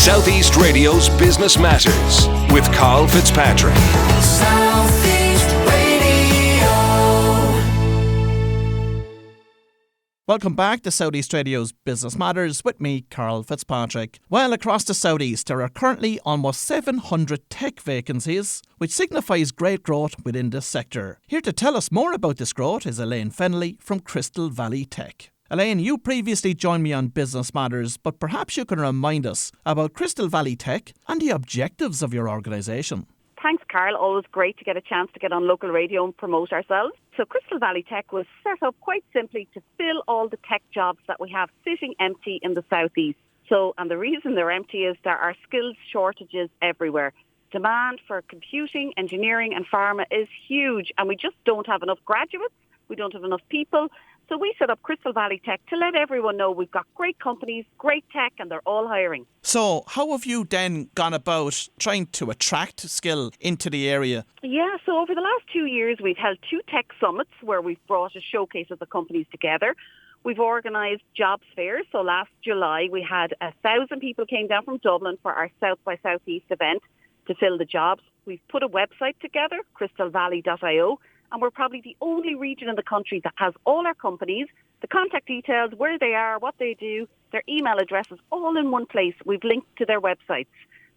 South East Radio's Business Matters with Karl Fitzpatrick. South East Radio. Welcome back to South East Radio's Business Matters with me, Karl Fitzpatrick. Well, across the South East, there are currently almost 700 tech vacancies, which signifies great growth within this sector. Here to tell us more about this growth is Elaine Fennelly from Crystal Valley Tech. Elaine, you previously joined me on Business Matters, but perhaps you can remind us about Crystal Valley Tech and the objectives of your organisation. Thanks, Karl. Always great to get a chance to get on local radio and promote ourselves. So Crystal Valley Tech was set up quite simply to fill all the tech jobs that we have sitting empty in the southeast. And the reason they're empty is there are skills shortages everywhere. Demand for computing, engineering and pharma is huge, and we just don't have enough graduates. We don't have enough people. So we set up Crystal Valley Tech to let everyone know we've got great companies, great tech, and they're all hiring. So how have you then gone about trying to attract skill into the area? Yeah, so over the last 2 years, we've held 2 tech summits where we've brought a showcase of the companies together. We've organised jobs fairs. So last July, we had 1,000 people came down from Dublin for our South by Southeast event to fill the jobs. We've put a website together, crystalvalley.io. And we're probably the only region in the country that has all our companies, the contact details, where they are, what they do, their email addresses, all in one place. We've linked to their websites.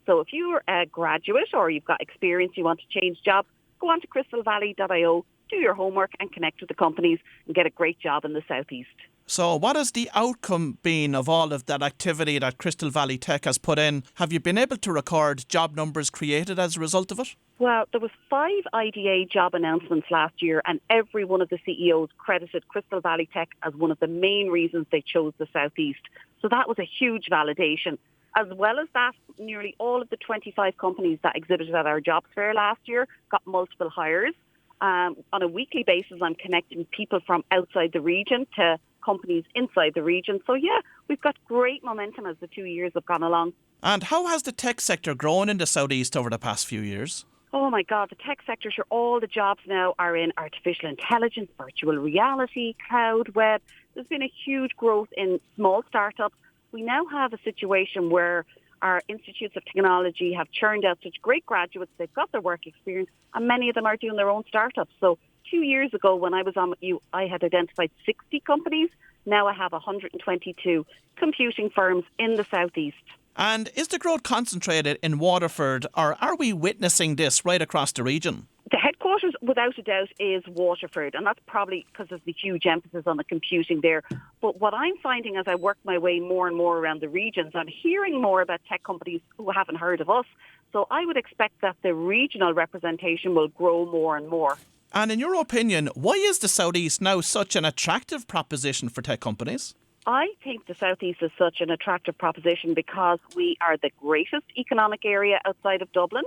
So if you're a graduate or you've got experience, you want to change jobs, go on to crystalvalley.io, do your homework and connect with the companies and get a great job in the southeast. So what has the outcome been of all of that activity that Crystal Valley Tech has put in? Have you been able to record job numbers created as a result of it? Well, there was 5 IDA job announcements last year, and every one of the CEOs credited Crystal Valley Tech as one of the main reasons they chose the southeast. So that was a huge validation. As well as that, nearly all of the 25 companies that exhibited at our jobs fair last year got multiple hires. On a weekly basis, I'm connecting people from outside the region to companies inside the region. So yeah, we've got great momentum as the 2 years have gone along. And how has the tech sector grown in the southeast over the past few years? Oh my God, the tech sector, sure, all the jobs now are in artificial intelligence, virtual reality, cloud, web. There's been a huge growth in small startups. We now have a situation where our institutes of technology have churned out such great graduates. They've got their work experience, and many of them are doing their own startups. So 2 years ago, when I was on with you, I had identified 60 companies. Now I have 122 computing firms in the southeast. And is the growth concentrated in Waterford, or are we witnessing this right across the region? The headquarters, without a doubt, is Waterford, and that's probably because of the huge emphasis on the computing there. But what I'm finding as I work my way more and more around the regions, I'm hearing more about tech companies who haven't heard of us. So I would expect that the regional representation will grow more and more. And in your opinion, why is the Southeast now such an attractive proposition for tech companies? I think the Southeast is such an attractive proposition because we are the greatest economic area outside of Dublin.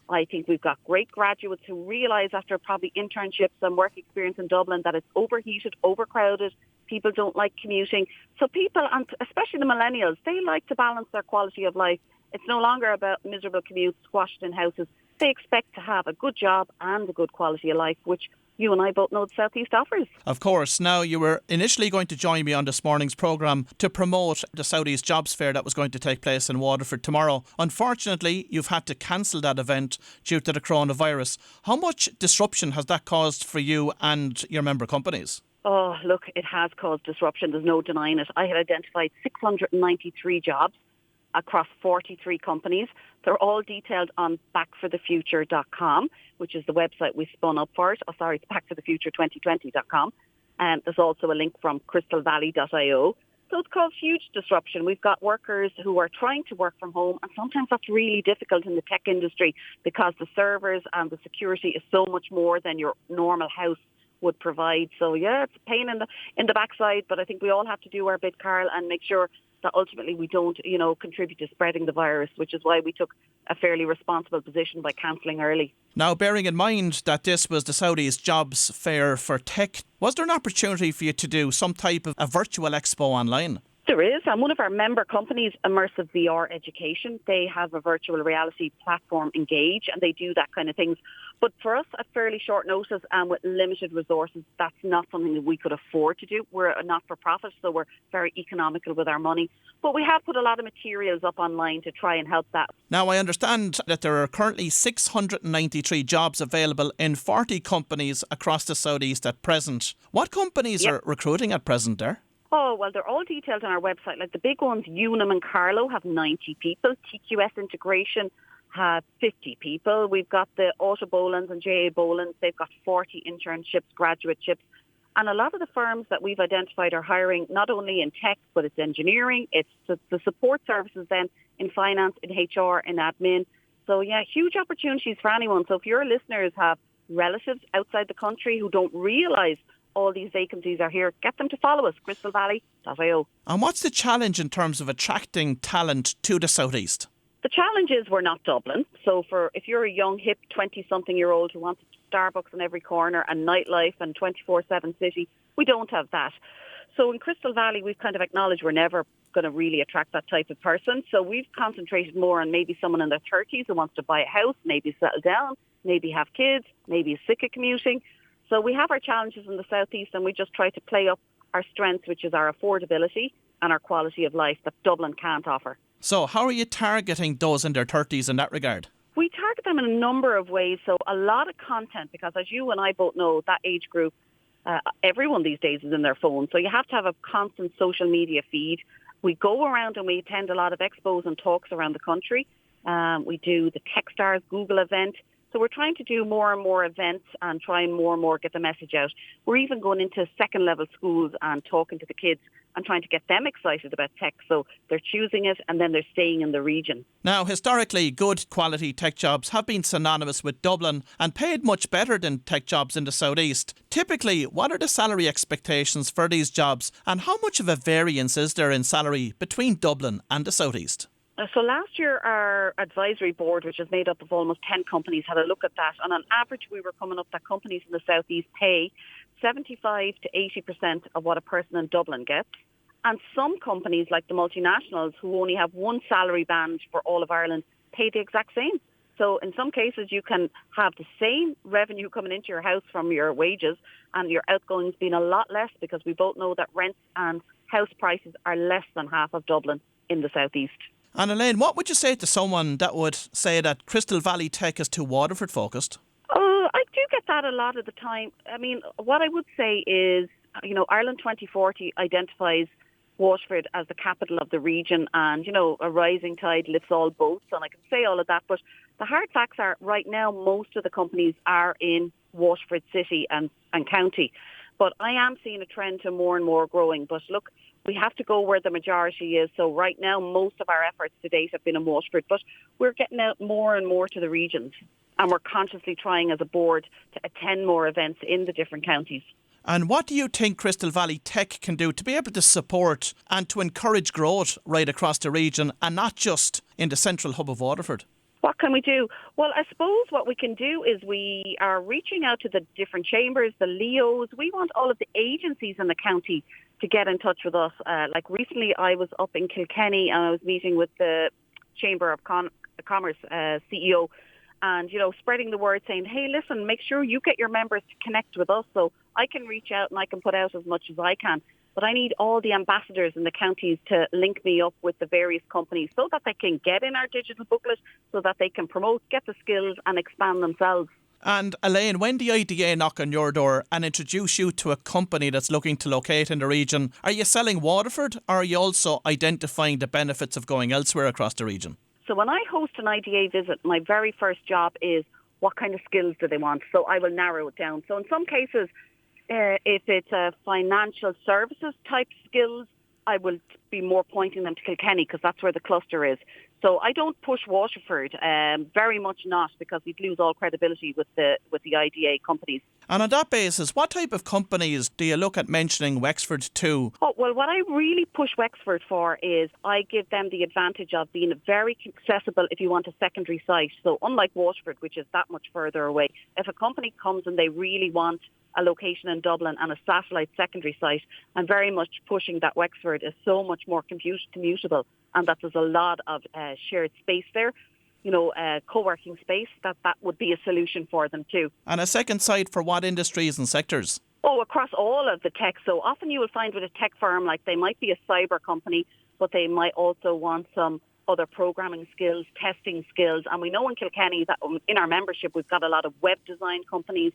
I think we've got great graduates who realise after probably internships and work experience in Dublin that it's overheated, overcrowded. People don't like commuting. So people, and especially the millennials, they like to balance their quality of life. It's no longer about miserable commutes squashed in houses. They expect to have a good job and a good quality of life, which you and I both know the Southeast offers. Of course. Now, you were initially going to join me on this morning's programme to promote the Southeast Jobs Fair that was going to take place in Waterford tomorrow. Unfortunately, you've had to cancel that event due to the coronavirus. How much disruption has that caused for you and your member companies? Oh, look, it has caused disruption. There's no denying it. I had identified 693 jobs across 43 companies. They're all detailed on backforthefuture.com, which is the website we spun up for it. Oh, sorry, it's backforthefuture2020.com. And there's also a link from crystalvalley.io. So it's caused huge disruption. We've got workers who are trying to work from home, and sometimes that's really difficult in the tech industry because the servers and the security is so much more than your normal house would provide. So yeah, it's a pain in the backside, but I think we all have to do our bit, Karl, and make sure that ultimately we don't, contribute to spreading the virus, which is why we took a fairly responsible position by cancelling early. Now, bearing in mind that this was the Southeast Jobs Fair for Tech, was there an opportunity for you to do some type of a virtual expo online? There is, and one of our member companies, Immersive VR Education, they have a virtual reality platform, Engage, and they do that kind of things. But for us, at fairly short notice and with limited resources, that's not something that we could afford to do. We're a not-for-profit, so we're very economical with our money. But we have put a lot of materials up online to try and help that. Now, I understand that there are currently 693 jobs available in 40 companies across the Southeast at present. What companies are recruiting at present there? Oh, well, they're all detailed on our website. Like the big ones, Unum and Carlow have 90 people. TQS Integration have 50 people. We've got the Auto Bolans and JA Bolans. They've got 40 internships, graduateships. And a lot of the firms that we've identified are hiring not only in tech, but it's engineering, it's the support services then in finance, in HR, in admin. So, yeah, huge opportunities for anyone. So if your listeners have relatives outside the country who don't realise all these vacancies are here, get them to follow us, crystalvalley.io. And what's the challenge in terms of attracting talent to the Southeast? The challenge is we're not Dublin. So if you're a young, hip, 20-something-year-old who wants Starbucks on every corner and nightlife and 24/7 city, we don't have that. So in Crystal Valley, we've kind of acknowledged we're never going to really attract that type of person. So we've concentrated more on maybe someone in their 30s who wants to buy a house, maybe settle down, maybe have kids, maybe is sick of commuting. So we have our challenges in the Southeast, and we just try to play up our strengths, which is our affordability and our quality of life that Dublin can't offer. So how are you targeting those in their 30s in that regard? We target them in a number of ways. So a lot of content, because as you and I both know, that age group, everyone these days is in their phone. So you have to have a constant social media feed. We go around and we attend a lot of expos and talks around the country. We do the Techstars Google event. So we're trying to do more and more events and try and more get the message out. We're even going into second level schools and talking to the kids and trying to get them excited about tech. So they're choosing it and then they're staying in the region. Now, historically, good quality tech jobs have been synonymous with Dublin and paid much better than tech jobs in the Southeast. Typically, what are the salary expectations for these jobs and how much of a variance is there in salary between Dublin and the Southeast? So last year, our advisory board, which is made up of almost 10 companies, had a look at that. And on average, we were coming up that companies in the Southeast pay 75 to 80% of what a person in Dublin gets. And some companies, like the multinationals, who only have one salary band for all of Ireland, pay the exact same. So in some cases, you can have the same revenue coming into your house from your wages and your outgoings being a lot less, because we both know that rents and house prices are less than half of Dublin in the Southeast. And Elaine, what would you say to someone that would say that Crystal Valley Tech is too Waterford focused? Oh, I do get that a lot of the time. I mean, what I would say is, Ireland 2040 identifies Waterford as the capital of the region and, a rising tide lifts all boats, and I can say all of that. But the hard facts are right now most of the companies are in Waterford city and county. But I am seeing a trend to more and more growing. But look, we have to go where the majority is. So right now, most of our efforts to date have been in Waterford, but we're getting out more and more to the regions. And we're consciously trying as a board to attend more events in the different counties. And what do you think Crystal Valley Tech can do to be able to support and to encourage growth right across the region and not just in the central hub of Waterford? What can we do? Well, I suppose what we can do is we are reaching out to the different chambers, the LEOs. We want all of the agencies in the county to get in touch with us. Like recently I was up in Kilkenny and I was meeting with the Chamber of Commerce CEO and, spreading the word saying, hey, listen, make sure you get your members to connect with us so I can reach out and I can put out as much as I can. But I need all the ambassadors in the counties to link me up with the various companies so that they can get in our digital booklet, so that they can promote, get the skills and expand themselves. And Elaine, when the IDA knock on your door and introduce you to a company that's looking to locate in the region, are you selling Waterford or are you also identifying the benefits of going elsewhere across the region? So when I host an IDA visit, my very first job is what kind of skills do they want? So I will narrow it down. So in some cases, if it's a financial services type skills, I will be more pointing them to Kilkenny because that's where the cluster is. So I don't push Waterford, very much not, because we'd lose all credibility with the IDA companies. And on that basis, what type of companies do you look at mentioning Wexford to? Oh, well, what I really push Wexford for is I give them the advantage of being very accessible if you want a secondary site. So unlike Waterford, which is that much further away, if a company comes and they really want a location in Dublin and a satellite secondary site, I'm very much pushing that Wexford is so much much more commutable, and that there's a lot of shared space there. Co-working space, that would be a solution for them too. And a second site for what industries and sectors? Oh, across all of the tech. So often you will find with a tech firm, like they might be a cyber company, but they might also want some other programming skills, testing skills. And we know in Kilkenny that in our membership, we've got a lot of web design companies,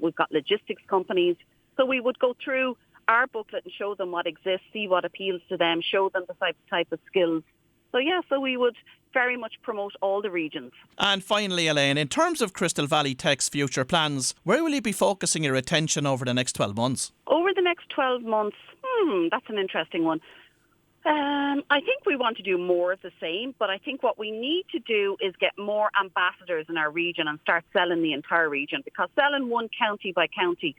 we've got logistics companies. So we would go through our booklet and show them what exists, see what appeals to them, show them the type of skills. So we would very much promote all the regions. And finally, Elaine, in terms of Crystal Valley Tech's future plans, where will you be focusing your attention over the next 12 months? Over the next 12 months, that's an interesting one. I think we want to do more of the same, but I think what we need to do is get more ambassadors in our region and start selling the entire region, because selling one county by county,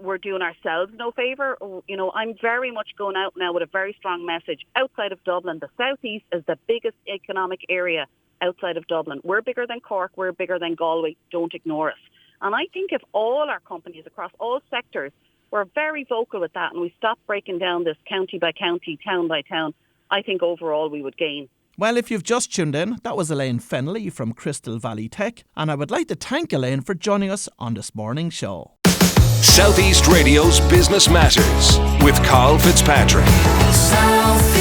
we're doing ourselves no favour. I'm very much going out now with a very strong message. Outside of Dublin, the southeast is the biggest economic area outside of Dublin. We're bigger than Cork, we're bigger than Galway. Don't ignore us. And I think if all our companies across all sectors were very vocal with that and we stop breaking down this county by county, town by town, I think overall we would gain. Well, if you've just tuned in, that was Elaine Fennelly from Crystal Valley Tech, and I would like to thank Elaine for joining us on this morning's show. Southeast Radio's Business Matters with Karl Fitzpatrick. Southeast.